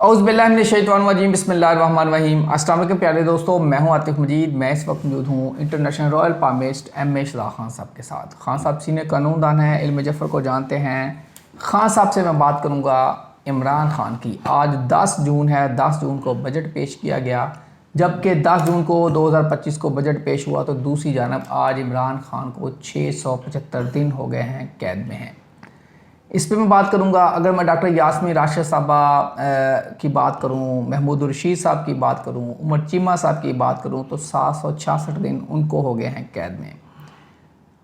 औज़ुबिल्लाहिमिनश्शैतानिर्रजीम बिस्मिल्लाहिर्रहमानिर्रहीम। अस्सलाम वालेकुम प्यारे दोस्तों, मैं हूं आतिफ मजीद। मैं इस वक्त मौजूद हूं international royal palmist M A Shara Khan साहब के साथ। खान साहब सीनियर कानूनदान हैं, इल्म जफ़र को जानते हैं। खान साहब से मैं बात करूंगा इमरान खान की। आज 10 जून है, 10 जून को बजट पेश किया गया, जबकि 10 जून को 2025 को बजट पेश हुआ तो दूसरी जानब आज इमरान खान को 675 दिन हो गए हैं कैद में हैं। इस पे मैं बात करूंगा। अगर मैं डॉक्टर यास्मीन राशिद साहबा की बात करूं, महमूद रशीद साहब की बात करूं, उमर चीमा साहब की बात करूं तो 766 दिन उनको हो गए हैं कैद में।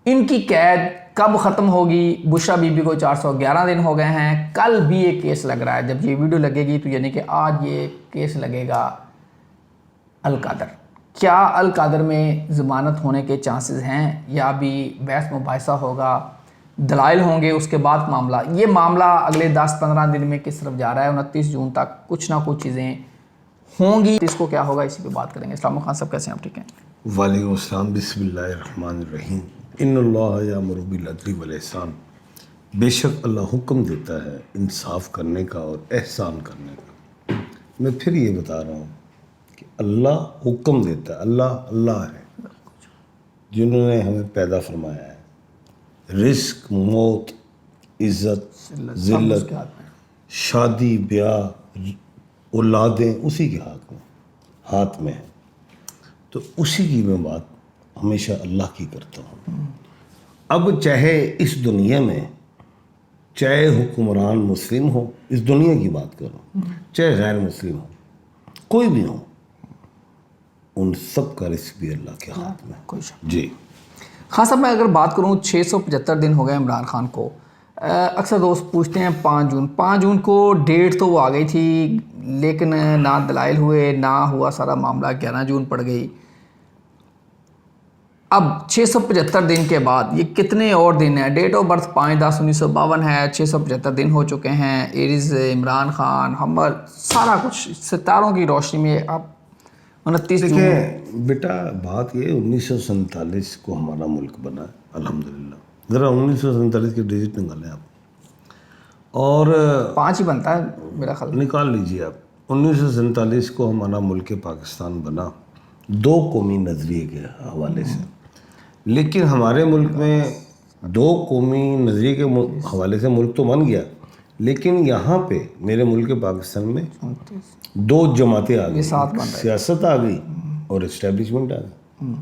इनकी कैद कब ख़त्म होगी? बुशरा बीबी को 411 दिन हो गए हैं। कल भी एक केस लग रहा है, जब ये वीडियो लगेगी तो यानी कि आज ये केस लगेगा अलकादर। क्या अलकादर में ज़मानत होने के चांसेस हैं या भी बहस मुबाहिसा होगा, दलाइल होंगे, उसके बाद ये मामला अगले 10-15 दिन में किस तरफ जा रहा है? 29 जून तक कुछ ना कुछ चीज़ें होंगी, इसको क्या होगा इसी पे बात करेंगे। इस्लाम खान साहब कैसे हैं आप? ठीक हैं, वालेकुम अस्सलाम। बिस्मिल्लाहिर्रहमानिर्रहीम। इन्नल्लाह यामुरु बिल अदली वल इहसान। बेशक अल्लाह हुक्म देता है इंसाफ करने का और एहसान करने का। मैं फिर ये बता रहा हूँ कि अल्लाह हुक्म देता है। अल्लाह है जिन्होंने हमें पैदा फरमाया है। रिस्क, मौत, इज़्ज़त, ज़िल्लत, शादी, ब्याह, औलादें उसी के हाथ में है। तो उसी की मैं बात हमेशा अल्लाह की करता हूँ। अब चाहे इस दुनिया में चाहे हुक्मरान मुस्लिम हो, इस दुनिया की बात करो, चाहे गैर मुस्लिम हो, कोई भी हो, उन सब का रिस्क भी अल्लाह के हाथ में। कोई जी हाँ साहब, मैं अगर बात करूँ 675 दिन हो गए इमरान खान को। अक्सर दोस्त पूछते हैं 5 जून को डेट तो वो आ गई थी, लेकिन ना दलाइल हुए, ना हुआ सारा मामला। 11 जून पड़ गई। अब 675 दिन के बाद ये कितने और दिन हैं? डेट ऑफ बर्थ 5/10/1952 है। 675 दिन हो चुके हैं। एरिज, इमरान खान, हमल, सारा कुछ सितारों की रोशनी में। अब 29 जून बेटा, बात ये 1947 को हमारा मुल्क बना है, अल्हम्दुलिल्लाह। ज़रा 1947 के डिजिट निकालें आप, और 5 ही बनता है मेरा ख्याल। निकाल लीजिए आप। 1947 को हमारा मुल्क पाकिस्तान बना 2 कौमी नज़रिए के हवाले से। लेकिन हमारे मुल्क में 2 कौमी नज़रिए के हवाले से मुल्क तो बन गया, लेकिन यहाँ पे मेरे मुल्क पाकिस्तान में 2 जमातें आ गई, सियासत आ गई और इस्टेब्लिशमेंट आ गई।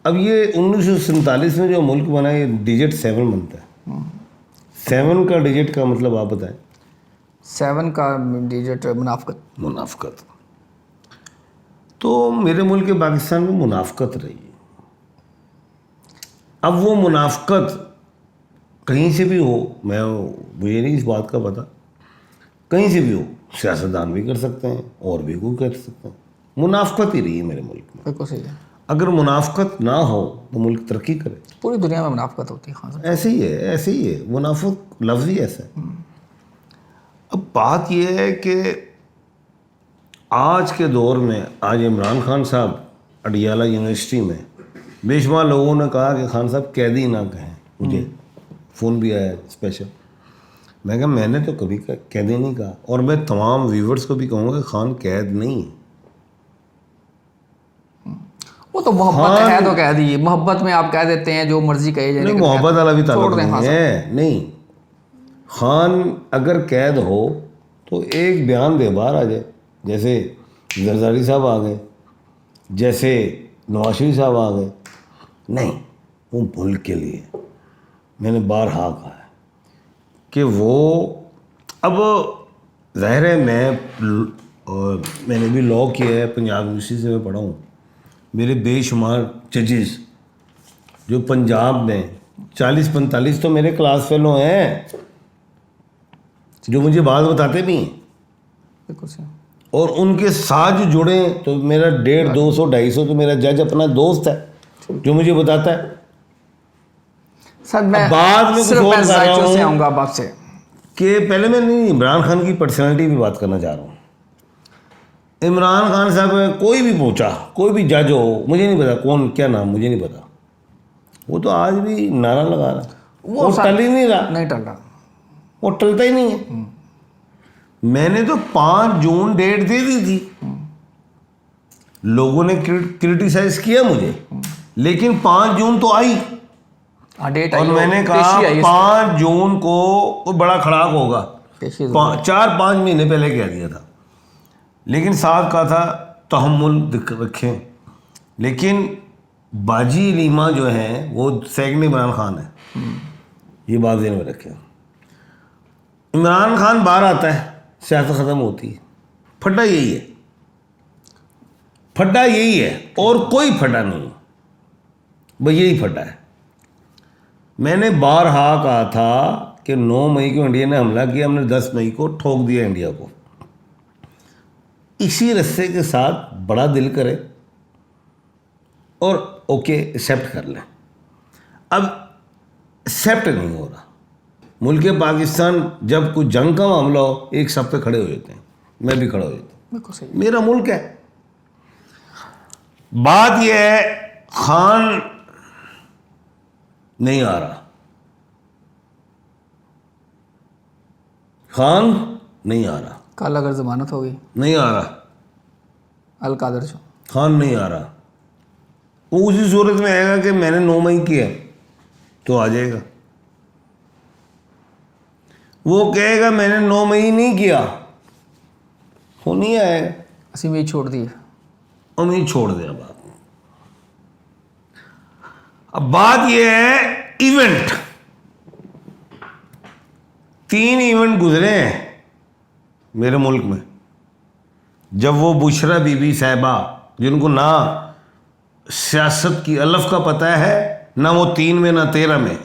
अब ये 1947 में जो मुल्क बना, ये डिजिट 7 बनता है। 7 का डिजिट का मतलब आप बताएं। 7 का डिजिट मुनाफकत। तो मेरे मुल्क पाकिस्तान में मुनाफकत रही। अब वो मुनाफकत कहीं से भी हो, मुझे नहीं इस बात का पता, कहीं से भी हो, सियासतदान भी कर सकते हैं और भी कोई कर सकते हैं। मुनाफकत ही रही है मेरे मुल्क में। बिल्कुल सही है। अगर मुनाफकत ना हो तो मुल्क तरक्की करे। पूरी दुनिया में मुनाफकत होती है। हाँ, ऐसे ही है। मुनाफक लफ्ज़ ही ऐसा है। अब बात यह है कि आज के दौर में, आज इमरान खान साहब अडियाला यूनिवर्सिटी में, बेशुमार लोगों ने कहा कि खान साहब कैदी ना कहें। मुझे फ़ोन भी आया स्पेशल। मैं कहा मैंने तो कभी कैदी नहीं कहा, और मैं तमाम व्यूवर्स को भी कहूँगा कि खान कैद नहीं है। वो तो मोहब्बत है तो कह दी। मोहब्बत में आप कह देते हैं जो मर्जी कहे जाए, नहीं, मोहब्बत वाला भी ताल्लुक नहीं है। नहीं, खान अगर कैद हो तो एक बयान दे बाहर आ जाए, जैसे जरदारी साहब आ गए, जैसे नवाज शरीफ साहब आ गए। नहीं, वो मुल्क के लिए मैंने बारहा कहा है कि वो, अब ज़ाहिर है मैंने भी लॉ किया है, पंजाब यूनिवर्सिटी से मैं पढ़ा हूँ। मेरे बेशुमार जजेस जो पंजाब में 40-45 तो मेरे क्लास फेलो हैं, जो मुझे बात बताते भी हैं। बिल्कुल सही। और उनके साथ जो जुड़े तो मेरा 150, 200, 250 तो मेरा जज अपना दोस्त है जो मुझे बताता है। सर मैं बाद में कुछ और कर रहा हूँ आऊँगा अब आपसे कि पहले मैं नहीं इमरान खान की पर्सनैलिटी भी बात करना चाह रहा हूँ। इमरान खान साहब कोई भी पूछा, कोई भी जज हो, मुझे नहीं पता कौन, क्या नाम मुझे नहीं पता, वो तो आज भी नारा लगा रहा, वो टल ही नहीं रहा। नहीं टल रहा, वो टलता ही नहीं है। मैंने तो 5 जून डेट दे दी थी, लोगों ने क्रिटिसाइज किया मुझे, लेकिन 5 जून तो आई डेट और मैंने कहा 5 जून को कोई बड़ा खड़ाक होगा, 4-5 महीने पहले कह दिया था, लेकिन साथ कहा था तहम्मुल रखें। लेकिन बाजी लीमा जो है वो सेकंड इमरान खान है, ये बात ध्यान में रखें। इमरान खान बाहर आता है, सियासत ख़त्म होती है, फटा यही है, फटा यही है और कोई फटा नहीं, बस यही फटा है। मैंने बारहा कहा था कि 9 मई को इंडिया ने हमला किया, हमने 10 मई को ठोक दिया इंडिया को। इसी रस्से के साथ बड़ा दिल करे और ओके एक्सेप्ट कर लें। अब एक्सेप्ट नहीं हो रहा। मुल्क पाकिस्तान जब कोई जंग का मामला हो, एक सब पे खड़े हो जाते हैं, मैं भी खड़ा हो जाता हूँ, मेरा मुल्क है। बात यह है, खान नहीं आ रहा, खान नहीं आ रहा, कल अगर जमानत होगी नहीं आ रहा, अल कादर जो खान नहीं आ रहा। वो उसी सूरत में आएगा कि मैंने 9 मई किया तो आ जाएगा। वो कहेगा मैंने 9 मई नहीं किया, वो नहीं आएगा। ਅਸੀਂ भी छोड़ दिए, उम्मीद छोड़ दिया बात। अब बात यह है इवेंट, 3 इवेंट गुजरे हैं मेरे मुल्क में। जब वो बुशरा बीबी साहिबा, जिनको ना सियासत की अलफ का पता है, ना वो 3 में ना 13 में,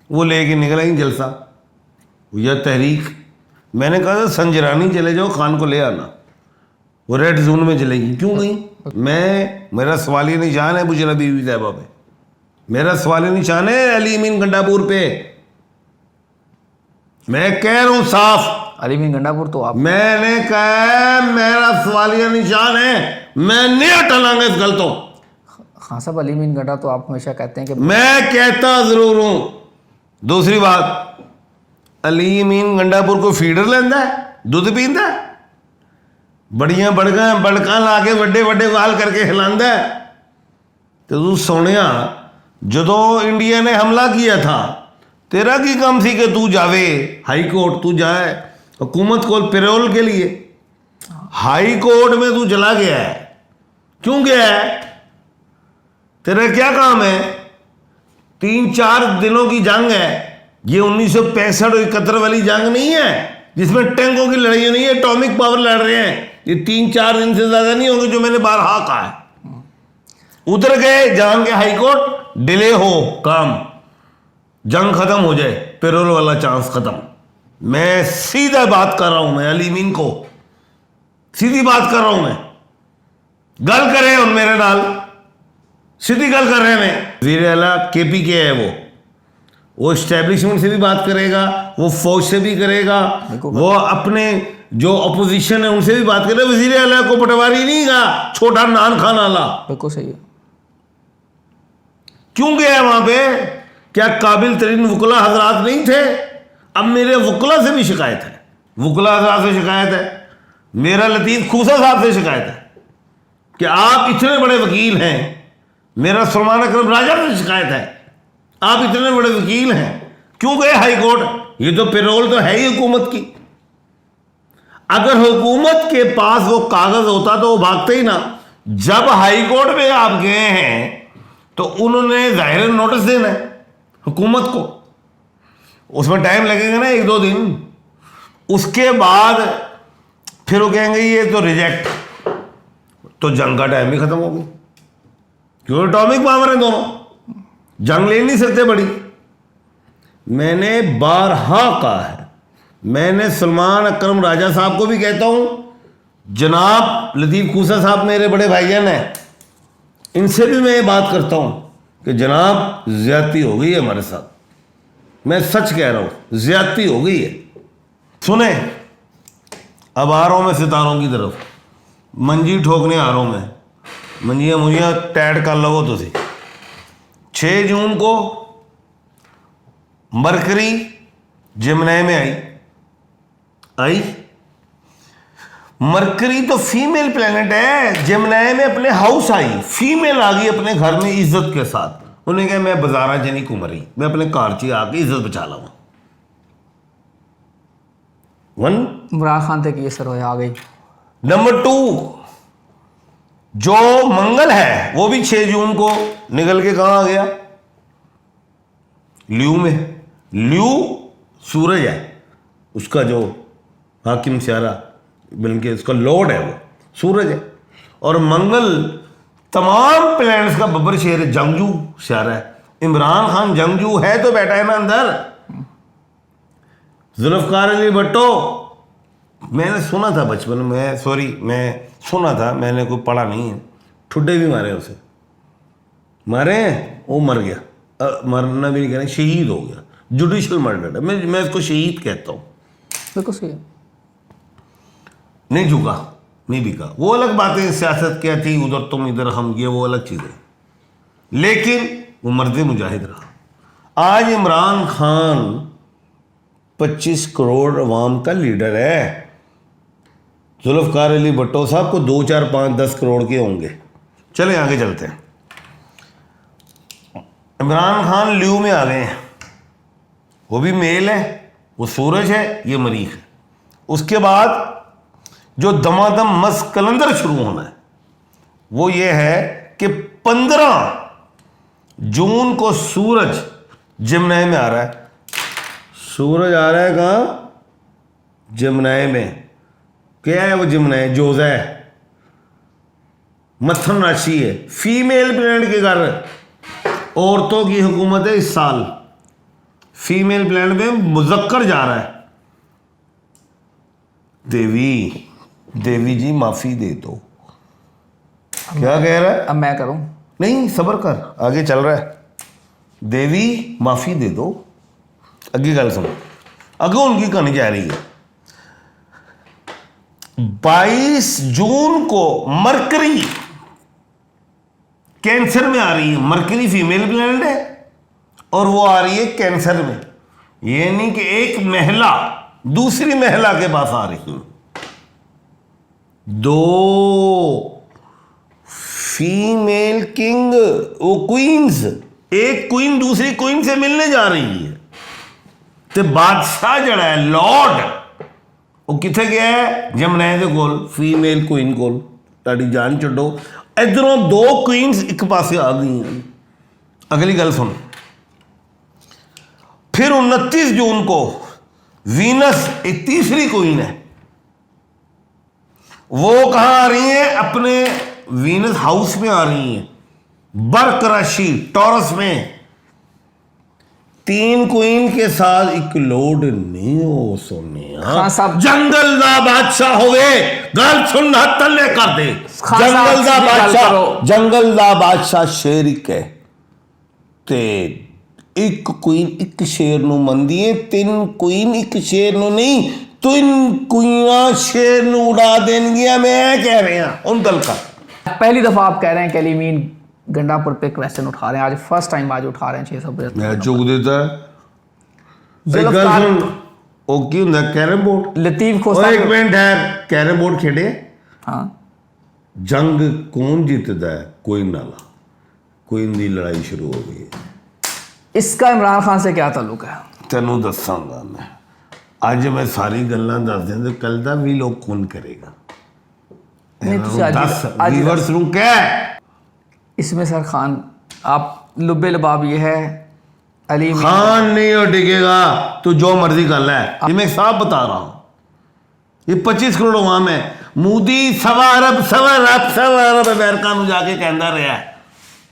वो लेके निकला ही जलसा या तहरीक। मैंने कहा था संजरानी चले जाओ, खान को ले आना, वो रेड जोन में चलेगी। क्यों गई? मेरा सवालिया निशान है बुशरा बीबी साहिबा पे, मेरा सवालिया निशान है अली अमीन गंडापुर पे। मैं कह रहा हूं साफ, अली अमीन गंडापुर तो आप, मैंने कहा मेरा सवालिया निशान है, मैं नहीं हटाऊंगा इस गलतों। खान साहब अली अमीन गंडा तो आप हमेशा कहते हैं कि मैं कहता जरूर हूं। दूसरी बात, अली अमीन गंडापुर को फीडर लेंदा है, दुध पींदा है, बड़ियां बड़का ला के ਵੱਡੇ ਵੱਡੇ वाल करके हिलांदा है। तो तू सोनिया, जदों इंडिया ने हमला किया था, तेरा की काम थी कि तू जावे हाई कोर्ट, तू जाए हुकूमत को पेरोल के लिए। हाई कोर्ट में तू चला गया है, क्यों गया है? तेरा क्या काम है? 3-4 दिनों की जंग है ये, 1965 और 71 वाली जंग नहीं है जिसमें टैंकों की लड़ाई नहीं है, एटॉमिक पावर लड़ रहे हैं। ये 3-4 दिन से ज्यादा नहीं होंगे, जो मैंने बारहा कहा है। उतर गए, जान के हाई कोर्ट, डिले हो काम, जंग खत्म हो जाए, पेरोल वाला चांस खत्म। मैं सीधा बात कर रहा हूं, मैं अली अमीन को सीधी बात कर रहा हूं। मैं गल करे उन मेरे नाल, सीधी गल कर रहे हैं। वजीर आला KP के है, वो एस्टेब्लिशमेंट से भी बात करेगा, वो फौज से भी करेगा, वो अपने जो अपोजिशन है उनसे भी बात करेगा। वजीर आला को पटवारी नहीं कहा, छोटा नान खान आला। बिल्कुल सही है। क्यों गया है वहां पे? क्या काबिल तरीन वकला हजरात नहीं थे? अब मेरे वकला से भी शिकायत है, वकला हजरात से शिकायत है, मेरा लतीफ़ खूसा साहब से शिकायत है कि आप इतने बड़े वकील हैं। मेरा सलमान अकरम राजा से शिकायत है, आप इतने बड़े वकील हैं, क्यों गए हाई कोर्ट? ये तो पेरोल तो है ही हुकूमत की। अगर हुकूमत के पास वो कागज होता तो वो भागते ही ना। जब हाई कोर्ट में आप गए हैं तो उन्होंने जाहिर नोटिस देना है हुकूमत को, उसमें टाइम लगेगा ना 1-2 दिन। उसके बाद फिर वो कहेंगे ये तो रिजेक्ट, तो जंग का टाइम भी खत्म हो गया। क्यों? एटॉमिक पावर है दोनों, जंग ले नहीं सकते बड़ी। मैंने बारहा कहा है, मैंने सलमान अकरम राजा साहब को भी कहता हूं, जनाब लतीफ़ खूसा साहब मेरे बड़े भाईजान हैं, इनसे भी मैं ये बात करता हूं कि जनाब ज्यादती हो गई है हमारे साथ। मैं सच कह रहा हूं, ज्यादती हो गई है। सुने, अब आ रहा हूं मैं सितारों की तरफ, मंजी ठोकने आ रहा हूं मैं। मंजियां मुझियां टैट कर लो तुसी। 6 जून को मरकरी जिमनाई में आई, आई। मरकरी तो फीमेल प्लेनेट है, जेमिनी में अपने हाउस आई, फीमेल आ गई अपने घर में इज्जत के साथ। उन्हें कहा मैं बाजारा च नहीं घूम रही, मैं अपने घर च आके इज्जत बचा लवा। वन इमरान खान तक ये सर हो आ गई। नंबर 2, जो मंगल है वो भी 6 जून को निकल के कहां आ गया, ल्यू में। ल्यू सूरज है, उसका जो हाकिम स्यारा, बल्कि उसका लॉर्ड है वो सूरज है। और मंगल तमाम प्लैनेट्स का बब्बर शेर है, जंगजू स्यारा है। इमरान खान जंगजू है तो बैठा है ना अंदर। जुल्फकार अली भट्टो, मैंने सुना था बचपन में, सॉरी मैं सुना था, मैंने कोई पढ़ा नहीं है, ठुड्डे भी मारे उसे, मारे वो मर गया, मरना भी नहीं कहना, शहीद हो गया, जुडिशल मर्डर है। मैं इसको शहीद कहता हूँ। बिल्कुल सही। नहीं झुका, नहीं बिका, वो अलग बातें, सियासत क्या थी, उधर तुम इधर हम, ये वो अलग चीज़ें, लेकिन वो मर्द मुजाहिद रहा। आज इमरान खान 25 करोड़ अवाम का लीडर है। जुल्फकार अली भट्टो साहब को 2, 4, 5, 10 करोड़ के होंगे। चले आगे चलते हैं। इमरान खान ल्यू में आ गए हैं, वो भी मेल है, वो सूरज है, ये मरीख है। उसके बाद जो दमादम मस्त कलंदर शुरू होना है वो ये है कि 15 जून को सूरज जिमनाई में आ रहा है। सूरज आ रहा है कहाँ, जिमनाई में। क्या है वो जिमनाई, जोजा है, मथन राशि है, फीमेल प्लैनेट के घर औरतों की हुकूमत है इस साल। फीमेल प्लैनेट में मुजक्कर जा रहा है। देवी जी माफी दे दो। क्या कह रहा है, अब मैं करूं? नहीं सब्र कर, आगे चल रहा है। देवी माफी दे दो। अगे गल सुनो, अगे उनकी कहानी जा रही है। 22 जून को मरकरी कैंसर में आ रही है। मरकरी फीमेल प्लैनेट है और वो आ रही है कैंसर में। ये नहीं कि एक महिला दूसरी महिला के पास आ रही है, 2 फीमेल किंग, वो क्वींस, एक क्वीन दूसरी क्वीन से मिलने जा रही है। तो बादशाह जड़ा है, लॉर्ड, वो किथे गया है, जमनाई दे कोल, फीमेल क्वीन कोल। ताड़ी जान छड्डो, इधरों 2 क्वींस एक पासे आ गई हैं। अगली गल सुन। फिर 29 जून को वीनस एक तीसरी क्वीन है, वो कहां आ रही है, अपने वीनस हाउस में आ रही है, बर्क राशि टॉरस में। 3 क्वीन के साथ एक लॉर्ड नहीं हो सोने। खान साहब, जंगल दा बादशाह होवे, गल सुन तले कर दे। खान साहब, जंगल दा सीधी गल बादशाह, करो। जंगल दा बादशाह शेर एक है ते एक क्वीन एक शेर नु मंदी है, 3 क्वीन एक शेर नु नहीं, 3 क्वीना शेर नु उड़ा देंगी। मैं कह रहे हैं उन दल का। पहली दफा आप कह रहे हैं कि अलीमीन गंडापुर पे क्वेश्चन उठा रहे हैं, आज फर्स्ट टाइम आज उठा रहे हैं 675। मैं चुक देता है। जुल्फकार ओ की हुंदा कैरम बोर्ड, लतीफ और खोसा। एक मिनट है, कैरम बोर्ड खेडे, हाँ, जंग कौन जीतदा है, कोई नाला, कोई दी लड़ाई शुरू हो गई है। इसका इमरान खान से क्या ताल्लुक है? तेनू दसांगा मैं, आज मैं सारी गल्लां दस दें तो कल दा भी लोग कौन करेगा। नहीं, तुसी आज- दस आज- व्यूअर्स नू कह। इसमें सर खान आप लुब्बे लबाब ये है, अली खान नहीं हो टिकेगा, तू जो मर्जी कर ले। ये मैं साफ बता रहा हूं, ये 25 करोड़ अवाम है। मोदी सवा अरब अमेरिका में जाके कहता रहा है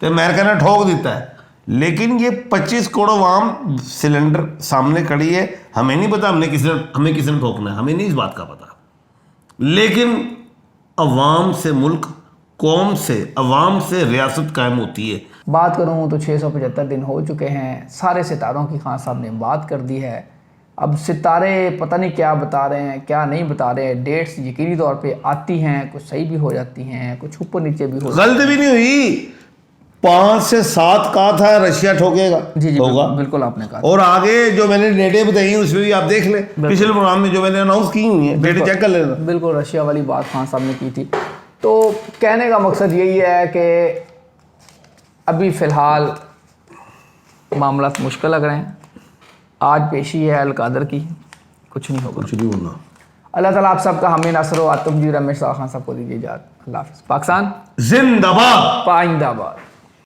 तो अमेरिका ने ठोक दिता है। लेकिन ये 25 करोड़ अवाम सिलेंडर सामने खड़ी है। हमें नहीं पता हमें किसने ठोकना है, हमें नहीं इस बात का पता। लेकिन अवाम से मुल्क, कौम से, अवाम से रियासत कायम होती है। बात करूँ तो 675 दिन हो चुके हैं, सारे सितारों की खान साहब ने बात कर दी है। अब सितारे पता नहीं क्या बता रहे हैं, क्या नहीं बता रहे हैं। डेट्स यकीनी तौर पे आती हैं, कुछ सही भी हो जाती हैं, कुछ ऊपर नीचे भी हो गलत भी नहीं हुई। 5 से 7 कहा था रशिया ठोकेगा, जी जी होगा। बिल्कुल आपने कहा। और आगे जो मैंने डेटें बताई हैं उसमें भी आप देख लें, पिछले प्रोग्राम में जो मैंने अनाउंस की हुई है डेटें चेक कर लेना। बिल्कुल रशिया वाली बात खान साहब ने की थी। तो कहने का मकसद यही है कि अभी फ़िलहाल मामला मुश्किल लग रहे हैं। आज पेशी है अलकादर की, कुछ नहीं होगा। कुछ नहीं होना। अल्लाह ताला आप सबका हमें नासर व आतम जी रमेश खान साहब को दीजिए इजाज़त। अल्लाह हाफ़िज़। पाकिस्तान जिंदाबाद। पाइंदाबाद।